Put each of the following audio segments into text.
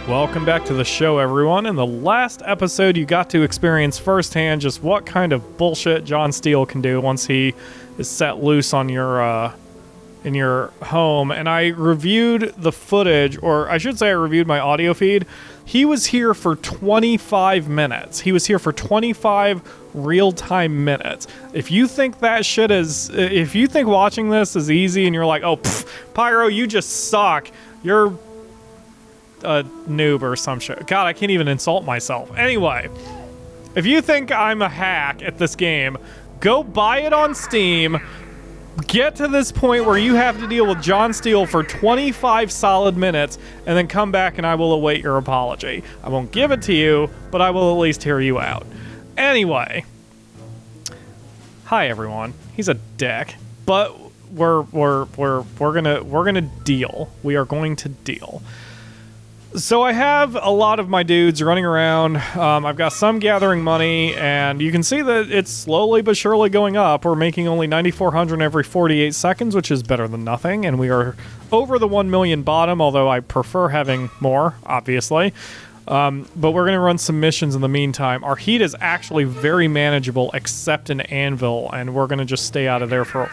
Welcome back to the show, everyone. In the last episode, you got to experience firsthand just what kind of bullshit John Steele can do once he is set loose on your in your home. And I reviewed the footage, or I should say I reviewed my audio feed. He was here for 25 minutes. He was here for 25 real-time minutes. If you think that shit is... If you think watching this is easy and you're like, oh, Pyro, you just suck. You're a noob or some shit. God, I can't even insult myself. Anyway, if you think I'm a hack at this game, go buy it on Steam. Get to this point where you have to deal with John Steele for 25 solid minutes, and then come back and I will await your apology. I won't give it to you, but I will at least hear you out. Anyway, hi everyone. He's a dick, but we're gonna deal. We are going to deal. So I have a lot of my dudes running around. I've got some gathering money, and you can see that it's slowly but surely going up. We're making only 9,400 every 48 seconds, which is better than nothing, and we are over the 1 million bottom, although I prefer having more, obviously. But we're going to run some missions in the meantime. Our heat is actually very manageable, except in Anvil, and we're going to just stay out of there for...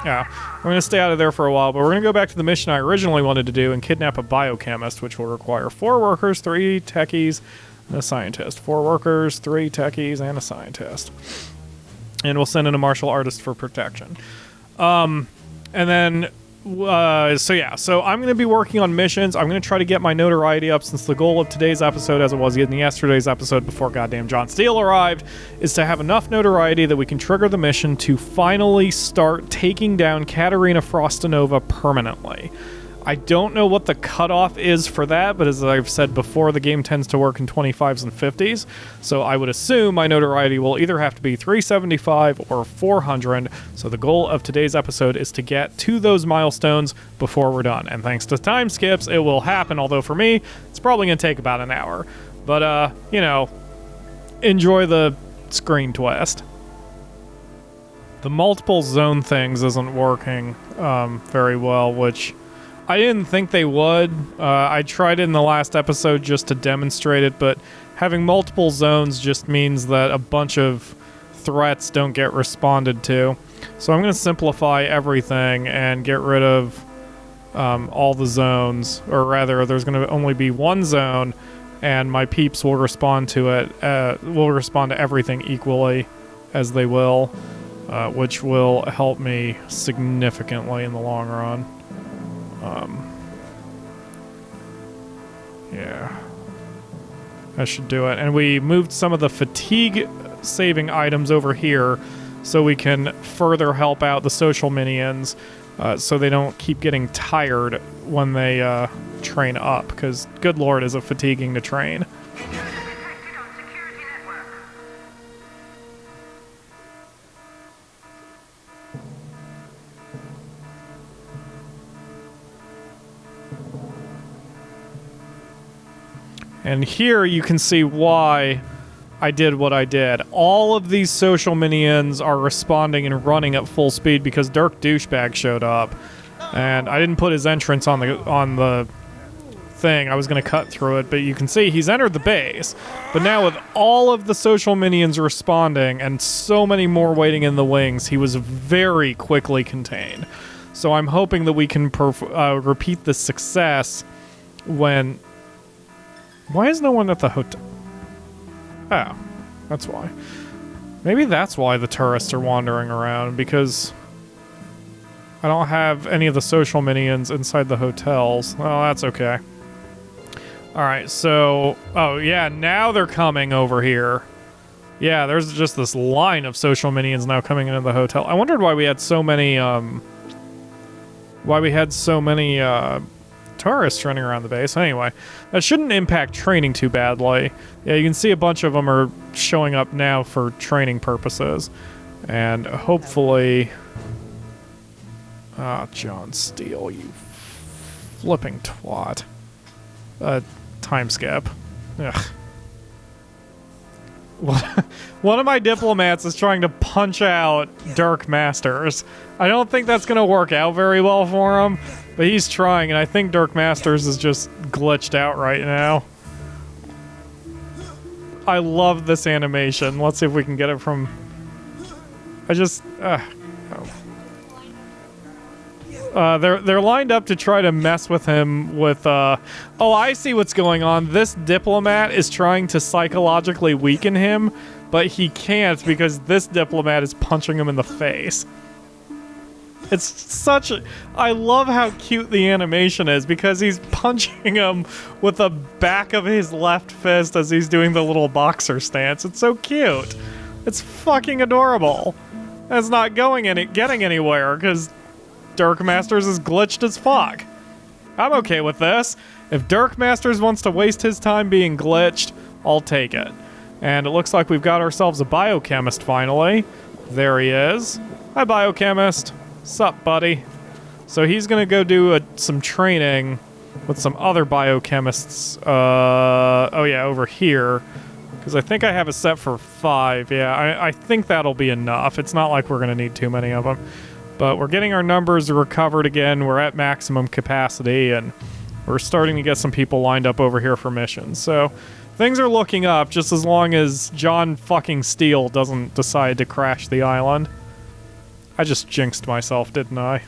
Yeah, we're going to stay out of there for a while, but we're going to go back to the mission I originally wanted to do and kidnap a biochemist, which will require 4 workers, 3 techies, and a scientist. 4 workers, 3 techies, and a scientist. And we'll send in a martial artist for protection. And then... So I'm going to be working on missions. I'm going to try to get my notoriety up, since the goal of today's episode, as it was in yesterday's episode before goddamn John Steele arrived, is to have enough notoriety that we can trigger the mission to finally start taking down Katerina Frostinova permanently. I don't know what the cutoff is for that, but as I've said before, the game tends to work in 25s and 50s, so I would assume my notoriety will either have to be 375 or 400, so the goal of today's episode is to get to those milestones before we're done, and thanks to time skips, it will happen, although for me, it's probably going to take about an hour. But, you know, enjoy the screen twist. The multiple zone things isn't working very well, which... I didn't think they would. I tried it in the last episode just to demonstrate it, but having multiple zones just means that a bunch of threats don't get responded to. So I'm going to simplify everything and get rid of all the zones, or rather, there's going to only be one zone, and my peeps will respond to it. Will respond to everything equally as they will, which will help me significantly in the long run. Yeah, I should do it. And we moved some of the fatigue saving items over here so we can further help out the social minions, so they don't keep getting tired when they train up, because good lord is it fatiguing to train. And here you can see why I did what I did. All of these social minions are responding and running at full speed because Dirk Douchebag showed up. And I didn't put his entrance on the thing. I was going to cut through it, but you can see he's entered the base. But now with all of the social minions responding and so many more waiting in the wings, he was very quickly contained. So I'm hoping that we can repeat the success when... Why is no one at the hotel? Oh, that's why. Maybe that's why the tourists are wandering around, because I don't have any of the social minions inside the hotels. Well, that's okay. Alright, so... Oh, yeah, now they're coming over here. Yeah, there's just this line of social minions now coming into the hotel. I wondered why we had so many, tourists running around the base. Anyway, that shouldn't impact training too badly. Yeah, you can see a bunch of them are showing up now for training purposes. And hopefully... Ah, John Steele, you flipping twat. Time skip. Ugh. One of my diplomats is trying to punch out Dirk Masters. I don't think that's going to work out very well for him, but he's trying, and I think Dirk Masters is just glitched out right now. I love this animation. Let's see if we can get it from... they're lined up to try to mess with him with, oh, I see what's going on. This diplomat is trying to psychologically weaken him, but he can't because this diplomat is punching him in the face. It's such a... I love how cute the animation is because he's punching him with the back of his left fist as he's doing the little boxer stance. It's so cute. It's fucking adorable. And it's not getting anywhere because Dirk Masters is glitched as fuck. I'm okay with this. If Dirk Masters wants to waste his time being glitched, I'll take it. And it looks like we've got ourselves a biochemist finally. There he is. Hi, biochemist. Sup, buddy? So he's gonna go do some training with some other biochemists. Oh yeah, over here. Because I think I have a set for 5. Yeah, I think that'll be enough. It's not like we're gonna need too many of them. But we're getting our numbers recovered again. We're at maximum capacity, and we're starting to get some people lined up over here for missions. So things are looking up, just as long as John fucking Steele doesn't decide to crash the island. I just jinxed myself, didn't I?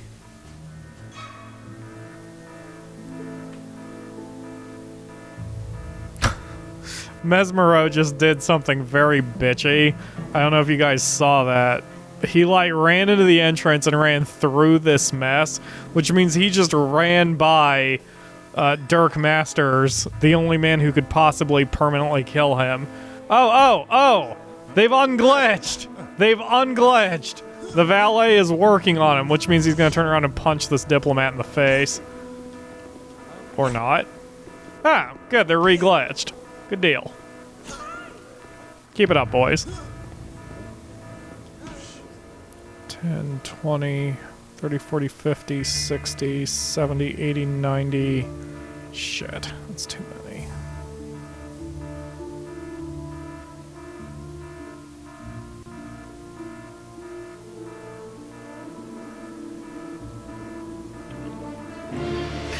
Mesmero just did something very bitchy. I don't know if you guys saw that. He, like, ran into the entrance and ran through this mess, which means he just ran by Dirk Masters, the only man who could possibly permanently kill him. Oh! They've unglitched! They've unglitched! The valet is working on him, which means he's gonna turn around and punch this diplomat in the face. Or not. Ah, good, they're re-glitched. Good deal. Keep it up, boys. 10, 20, 30, 40, 50, 60, 70, 80, 90. Shit, that's too many.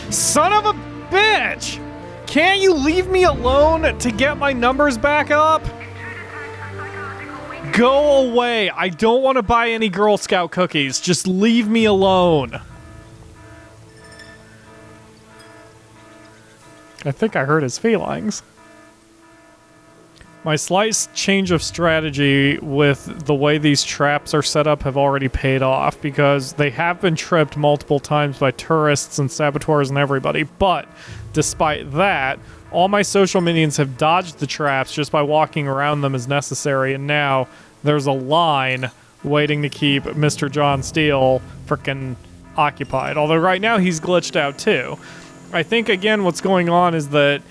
Son of a bitch! Can't you leave me alone to get my numbers back up? Go away. I don't want to buy any Girl Scout cookies. Just leave me alone. I think I hurt his feelings. My slight change of strategy with the way these traps are set up have already paid off because they have been tripped multiple times by tourists and saboteurs and everybody, but despite that, all my social minions have dodged the traps just by walking around them as necessary, and now there's a line waiting to keep Mr. John Steele frickin' occupied. Although right now he's glitched out too. I think, again, what's going on is that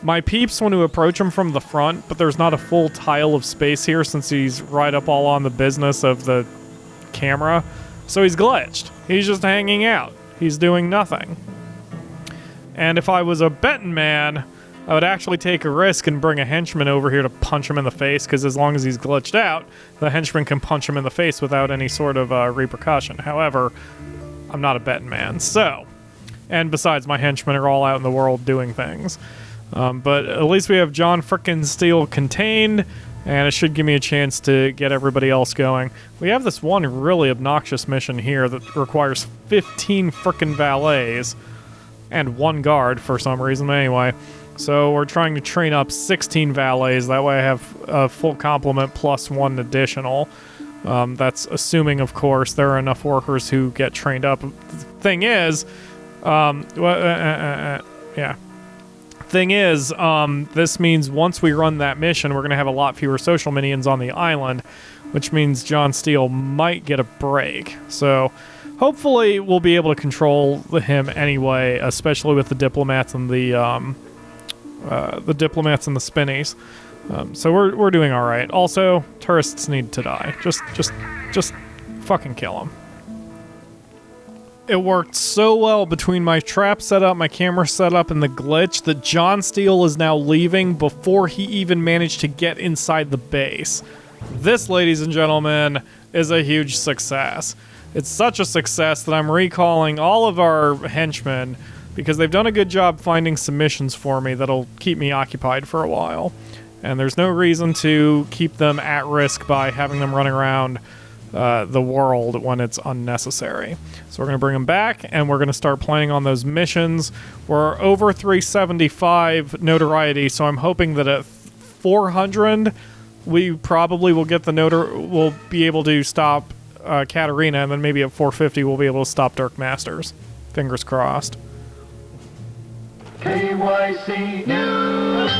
my peeps want to approach him from the front, but there's not a full tile of space here since he's right up all on the business of the camera. So he's glitched. He's just hanging out. He's doing nothing. And if I was a betting man, I would actually take a risk and bring a henchman over here to punch him in the face, because as long as he's glitched out, the henchman can punch him in the face without any sort of repercussion. However, I'm not a betting man, so... And besides, my henchmen are all out in the world doing things. But at least we have John frickin' Steele contained, and it should give me a chance to get everybody else going. We have this one really obnoxious mission here that requires 15 frickin' valets and 1 guard for some reason, but anyway. So we're trying to train up 16 valets. That way I have a full complement plus 1 additional. That's assuming, of course, there are enough workers who get trained up. The thing is, Thing is, this means once we run that mission, we're going to have a lot fewer social minions on the island, which means John Steele might get a break. So hopefully we'll be able to control him anyway, especially with the diplomats and the diplomats and the spinnies. So we're doing all right. Also, tourists need to die. Just fucking kill them. It worked so well between my trap setup, my camera setup, and the glitch that John Steele is now leaving before he even managed to get inside the base. This, ladies and gentlemen, is a huge success. It's such a success that I'm recalling all of our henchmen because they've done a good job finding some missions for me that'll keep me occupied for a while. And there's no reason to keep them at risk by having them running around the world when it's unnecessary. So we're going to bring them back, and we're going to start planning on those missions. We're over 375 notoriety, so I'm hoping that at 400, we probably will get the we'll be able to stop Katarina, and then maybe at 450, we'll be able to stop Dirk Masters. Fingers crossed. KYC News!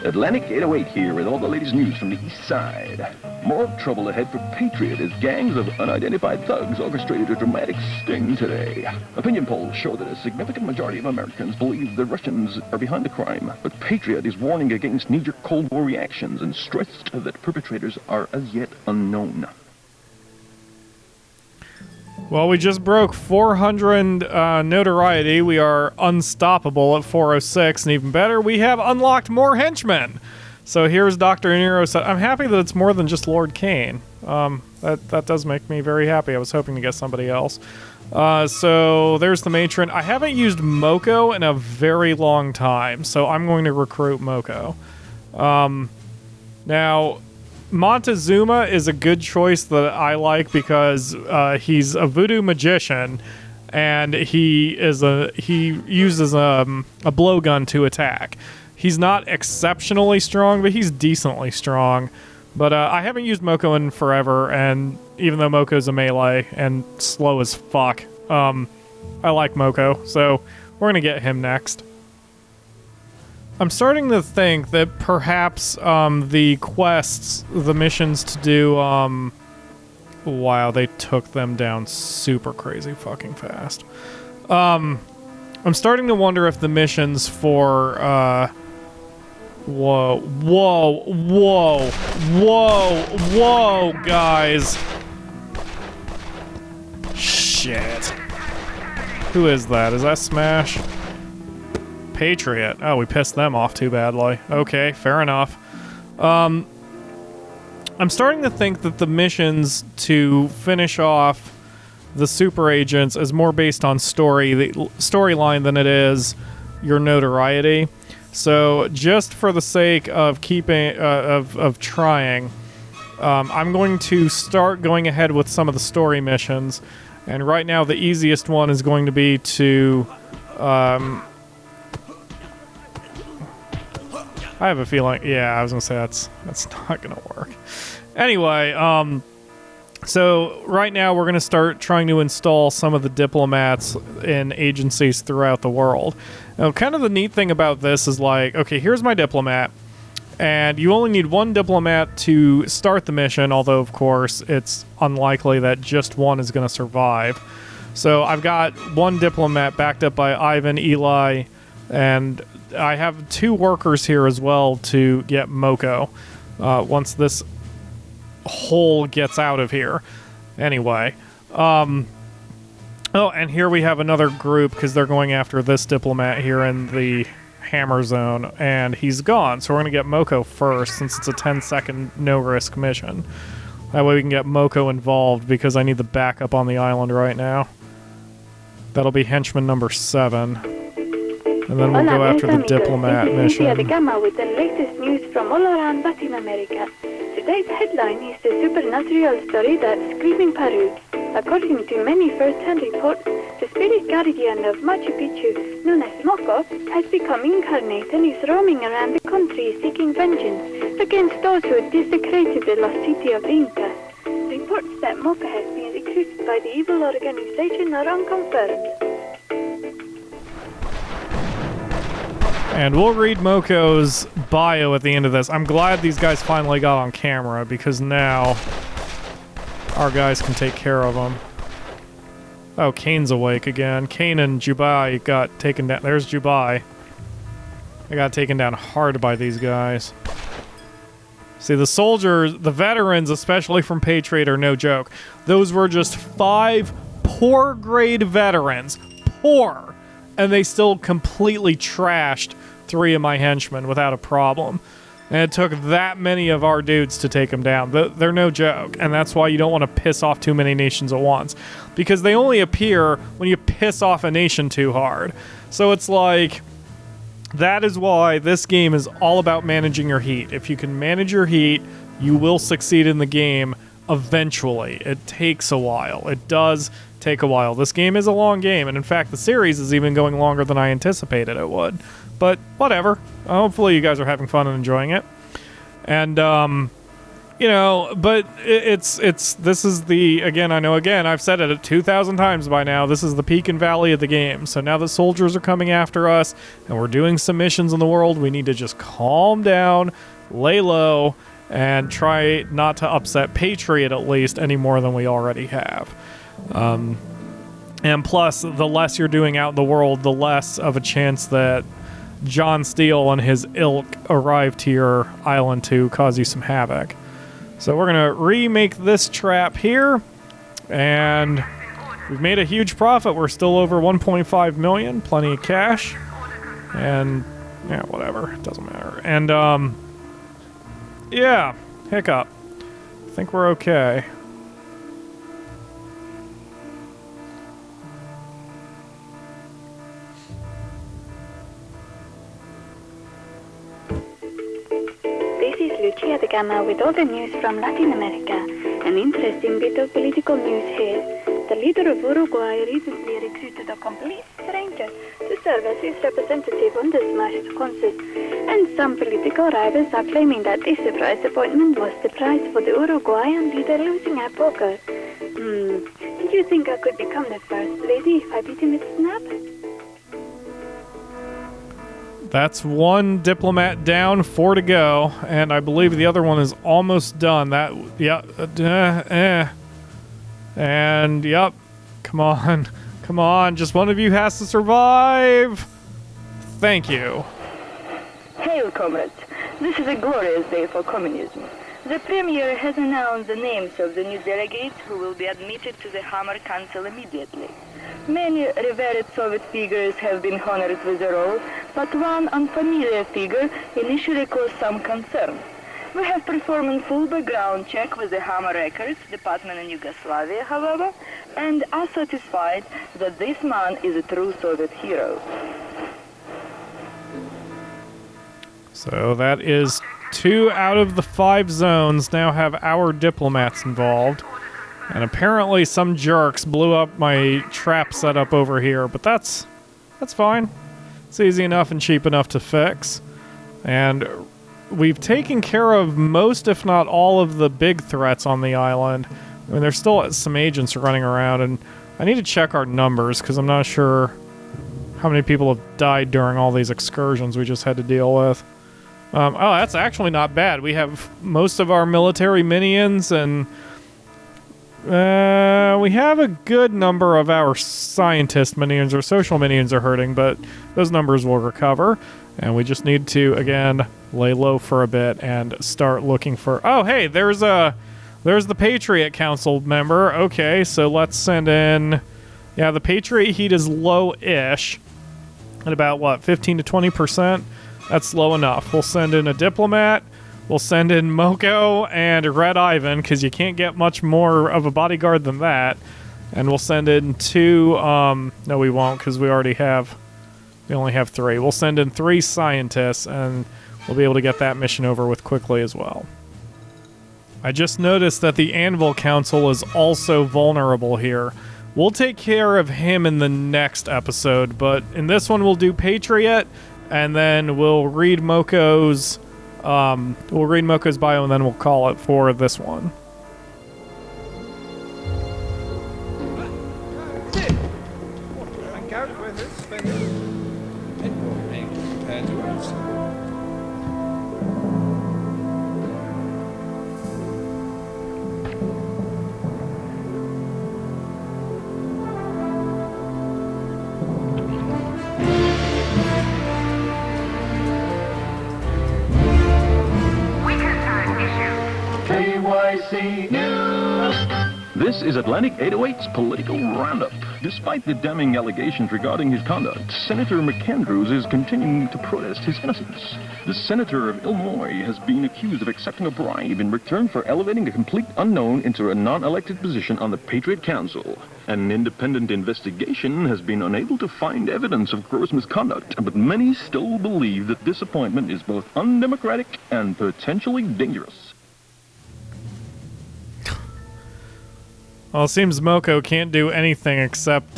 Atlantic 808 here with all the latest news from the east side. More trouble ahead for Patriot as gangs of unidentified thugs orchestrated a dramatic sting today. Opinion polls show that a significant majority of Americans believe the Russians are behind the crime, but Patriot is warning against knee-jerk Cold War reactions and stressed that perpetrators are as yet unknown. Well, we just broke 400 notoriety. We are unstoppable at 406, and even better, we have unlocked more henchmen. So here's Dr. Nero. I'm happy that it's more than just Lord Kane. That does make me very happy. I was hoping to get somebody else. So there's the matron. I haven't used Moko in a very long time, so I'm going to recruit Moko. Now, Montezuma is a good choice that I like because he's a voodoo magician, and he uses a blowgun to attack. He's not exceptionally strong, but he's decently strong. But I haven't used Moko in forever, and even though Moko's a melee and slow as fuck, I like Moko, so we're gonna get him next. I'm starting to think that perhaps the quests, the missions to do, wow, they took them down super crazy fucking fast. I'm starting to wonder if the missions for, whoa, guys. Shit. Who is that? Is that Smash? Patriot. Oh, we pissed them off too badly. Okay, fair enough. I'm starting to think that the missions to finish off the super agents is more based on storyline than it is your notoriety. So just for the sake of keeping of trying, I'm going to start going ahead with some of the story missions. And right now, the easiest one is going to be to I have a feeling, yeah, I was gonna say that's not gonna work. Anyway, so right now we're gonna start trying to install some of the diplomats in agencies throughout the world. Now, kind of the neat thing about this is like, okay, here's my diplomat, and you only need one diplomat to start the mission, although of course it's unlikely that just one is gonna survive. So I've got one diplomat backed up by Ivan, Eli, and I have 2 workers here as well to get Moko once this hole gets out of here. Anyway. Oh, and here we have another group because they're going after this diplomat here in the hammer zone, and he's gone. So we're going to get Moko first since it's a 10-second no-risk mission. That way we can get Moko involved because I need the backup on the island right now. That'll be henchman number 7. And then we'll go after the diplomat mission. With the latest news from all around Latin America. Today's headline is the supernatural story that Screaming Peru. According to many first-hand reports, the spirit guardian of Machu Picchu, known as Moko, has become incarnate and is roaming around the country seeking vengeance against those who desecrated the lost city of the Incas. Reports that Moko has been recruited by the evil organization are unconfirmed. And we'll read Moko's bio at the end of this. I'm glad these guys finally got on camera because now our guys can take care of them. Oh, Kane's awake again. Kane and Jubai got taken down. There's Jubai. They got taken down hard by these guys. See, the soldiers, the veterans, especially from Patriot, are no joke. Those were just 5 poor grade veterans. Poor. And they still completely trashed 3 of my henchmen without a problem. And it took that many of our dudes to take them down. They're no joke. And that's why you don't want to piss off too many nations at once. Because they only appear when you piss off a nation too hard. So it's like, that is why this game is all about managing your heat. If you can manage your heat, you will succeed in the game eventually. It takes a while. It does take a while. This game is a long game. And in fact, the series is even going longer than I anticipated it would. But whatever. Hopefully you guys are having fun and enjoying it. And, you know, but this is the, again, I've said it 2,000 times by now, this is the peak and valley of the game. So now that soldiers are coming after us and we're doing some missions in the world, we need to just calm down, lay low, and try not to upset Patriot at least any more than we already have. And plus, the less you're doing out in the world, the less of a chance that John Steele and his ilk arrive to your island to cause you some havoc. So we're going to remake this trap here, and we've made a huge profit. We're still over 1.5 million, plenty of cash, and yeah, whatever, it doesn't matter. And yeah, hiccup. I think we're okay. Lucia the Gamma with all the news from Latin America. An interesting bit of political news here. The leader of Uruguay recently recruited a complete stranger to serve as his representative on the smashed concert. And some political rivals are claiming that this surprise appointment was the prize for the Uruguayan leader losing at poker. Did you think I could become the first lady if I beat him at Snap? That's 1 diplomat down, 4 to go, and I believe the other one is almost done. And yep, come on, just one of you has to survive. Thank you. Hail, comrades. This is a glorious day for communism. The Premier has announced the names of the new delegates who will be admitted to the Hammer Council immediately. Many revered Soviet figures have been honored with the role, but one unfamiliar figure initially caused some concern. We have performed a full background check with the Hammer Records department in Yugoslavia, however, and are satisfied that this man is a true Soviet hero. So that is 2 out of the 5 zones now have our diplomats involved. And apparently some jerks blew up my trap setup over here, but that's fine. It's easy enough and cheap enough to fix. And we've taken care of most, if not all, of the big threats on the island. I mean, there's still some agents running around, and I need to check our numbers, because I'm not sure how many people have died during all these excursions we just had to deal with. Oh, that's actually not bad. We have most of our military minions, and we have a good number of our scientist minions or social minions are hurting, but those numbers will recover. And we just need to, again, lay low for a bit and start looking for... Oh, hey, there's the Patriot Council member. Okay, so let's send in... Yeah, the Patriot heat is low-ish. At about, what, 15 to 20%? That's low enough. We'll send in a diplomat. We'll send in Moko and Red Ivan, because you can't get much more of a bodyguard than that. And we'll send in 2... no, we won't, because we only have 3. We'll send in 3 scientists, and we'll be able to get that mission over with quickly as well. I just noticed that the Anvil Council is also vulnerable here. We'll take care of him in the next episode, but in this one we'll do Patriot, and then we'll read Moko's... bio, and then we'll call it for this one. KYC News. This is Atlantic 808's Political Roundup. Despite the damning allegations regarding his conduct, Senator McAndrews is continuing to protest his innocence. The senator of Illinois has been accused of accepting a bribe in return for elevating a complete unknown into a non-elected position on the Patriot Council. An independent investigation has been unable to find evidence of gross misconduct, but many still believe that this appointment is both undemocratic and potentially dangerous. Well, it seems Moko can't do anything except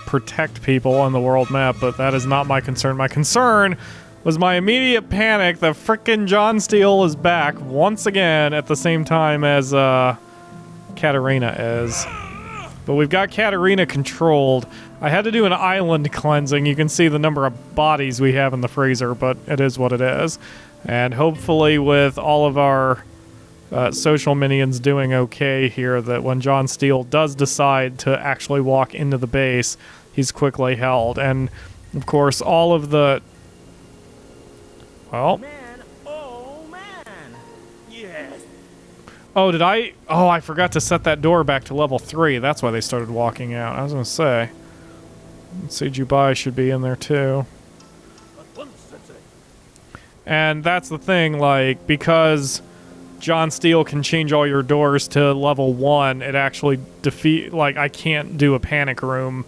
protect people on the world map, but that is not my concern. My concern was my immediate panic that frickin' John Steele is back once again at the same time as Katarina is. But we've got Katarina controlled. I had to do an island cleansing. You can see the number of bodies we have in the freezer, but it is what it is. And hopefully with all of our social minions doing okay here, that when John Steele does decide to actually walk into the base, he's quickly held. And, of course, all of the... Well... Man, oh man! Yes! Oh, did I... Oh, I forgot to set that door back to level 3. That's why they started walking out. I was going to say. Let's see, Jubai should be in there, too. And that's the thing, like, because... John Steele can change all your doors to level 1, it actually I can't do a panic room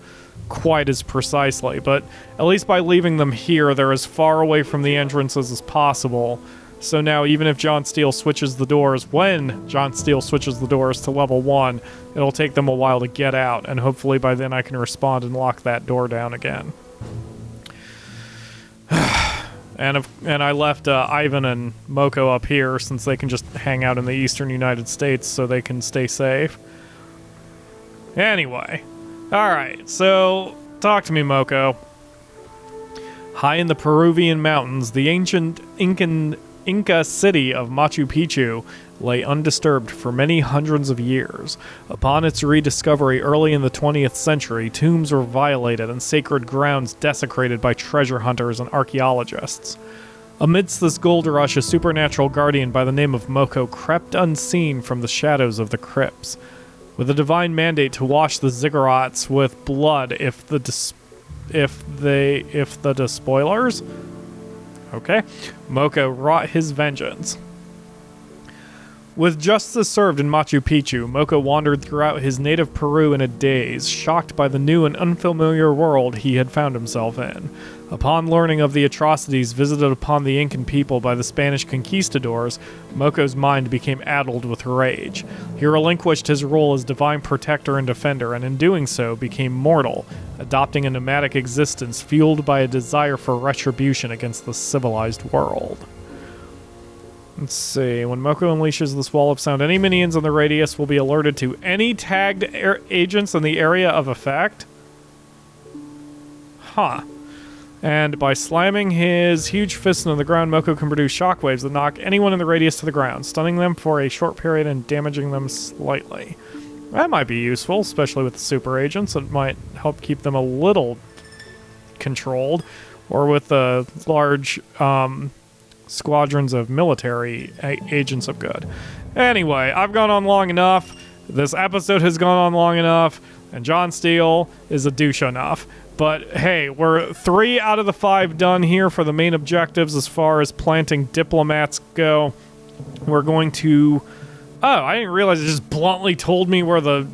quite as precisely, but at least by leaving them here, they're as far away from the entrances as possible. So now even if John Steele switches the doors, when John Steele switches the doors to level 1, it'll take them a while to get out, and hopefully by then I can respond and lock that door down again. And I left Ivan and Moko up here since they can just hang out in the eastern United States so they can stay safe. Anyway. Alright, so talk to me, Moko. High in the Peruvian mountains, the ancient Inca city of Machu Picchu lay undisturbed for many hundreds of years. Upon its rediscovery early in the 20th century, tombs were violated and sacred grounds desecrated by treasure hunters and archaeologists. Amidst this gold rush, a supernatural guardian by the name of Moko crept unseen from the shadows of the crypts. With a divine mandate to wash the ziggurats with blood if the despoilers? Okay. Moko wrought his vengeance. With justice served in Machu Picchu, Moko wandered throughout his native Peru in a daze, shocked by the new and unfamiliar world he had found himself in. Upon learning of the atrocities visited upon the Incan people by the Spanish conquistadors, Moko's mind became addled with rage. He relinquished his role as divine protector and defender, and in doing so became mortal, adopting a nomadic existence fueled by a desire for retribution against the civilized world. Let's see. When Moko unleashes this wall of sound, any minions in the radius will be alerted to any tagged agents in the area of effect. Huh. And by slamming his huge fist into the ground, Moko can produce shockwaves that knock anyone in the radius to the ground, stunning them for a short period and damaging them slightly. That might be useful, especially with the super agents. It might help keep them a little controlled, or with the large squadrons of military agents of good. Anyway, I've gone on long enough. This episode has gone on long enough, and John Steele is a douche enough. But hey, we're 3 out of the 5 done here for the main objectives as far as planting diplomats go. We're going to... Oh, I didn't realize it just bluntly told me where the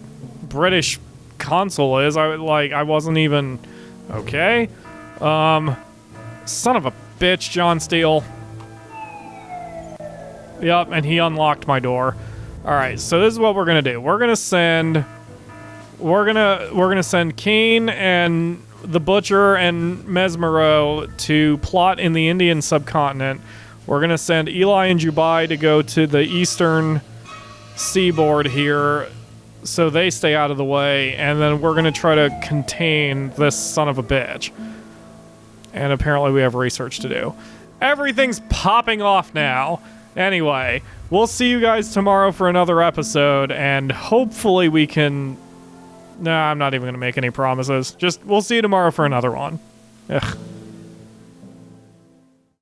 British consul is. I wasn't even... Okay. Son of a bitch, John Steele. Yep, and he unlocked my door. Alright, so this is what we're gonna do. We're gonna send Kane and the Butcher and Mesmero to plot in the Indian subcontinent. We're gonna send Eli and Jubai to go to the eastern seaboard here so they stay out of the way, and then we're gonna try to contain this son of a bitch. And apparently we have research to do. Everything's popping off now. Anyway, we'll see you guys tomorrow for another episode, and hopefully we can... Nah, I'm not even going to make any promises. We'll see you tomorrow for another one. Ugh.